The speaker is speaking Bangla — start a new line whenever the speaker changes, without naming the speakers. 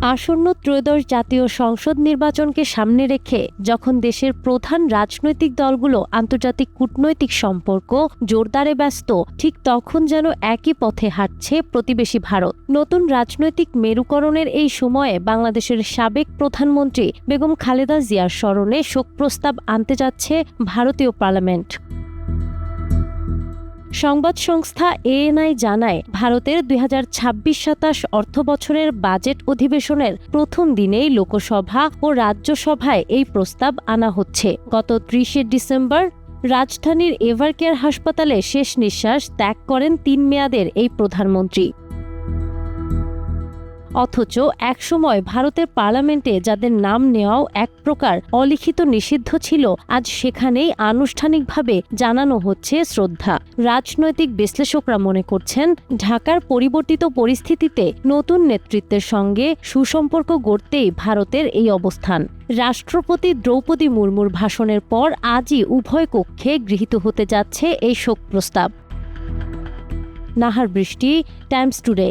আসন্ন ত্রয়োদশ জাতীয় সংসদ নির্বাচনকে সামনে রেখে যখন দেশের প্রধান রাজনৈতিক দলগুলো আন্তর্জাতিক কূটনৈতিক সম্পর্ক জোরদারে ব্যস্ত, ঠিক তখন যেন একই পথে হাঁটছে প্রতিবেশী ভারত। নতুন রাজনৈতিক মেরুকরণের এই সময়ে বাংলাদেশের সাবেক প্রধানমন্ত্রী বেগম খালেদা জিয়ার স্মরণে শোক প্রস্তাব আনতে যাচ্ছে ভারতীয় পার্লামেন্ট। সংবাদ সংস্থা এএনআই জানায়, ভারতের ২০২৬-২৭ অর্থবছরের বাজেট অধিবেশনের প্রথম দিনেই লোকসভা ও রাজ্যসভায় এই প্রস্তাব আনা হচ্ছে। গত ৩০ ডিসেম্বর রাজধানীর এভারকেয়ার হাসপাতালে শেষ নিঃশ্বাস ত্যাগ করেন ৩ মেয়াদের এই প্রধানমন্ত্রী। অথচ একসময় ভারতের পার্লামেন্টে যাদের নাম নেওয়াও এক প্রকার অলিখিত নিষিদ্ধ ছিল, আজ সেখানেই আনুষ্ঠানিকভাবে জানানো হচ্ছে শ্রদ্ধা। রাজনৈতিক বিশ্লেষকরা মনে করছেন, ঢাকার পরিবর্তিত পরিস্থিতিতে নতুন নেতৃত্বের সঙ্গে সুসম্পর্ক গড়তেই ভারতের এই অবস্থান। রাষ্ট্রপতি দ্রৌপদী মুর্মুর ভাষণের পর আজই উভয় কক্ষে গৃহীত হতে যাচ্ছে এই শোক প্রস্তাব। নাহার বৃষ্টি, টাইমস টুডে।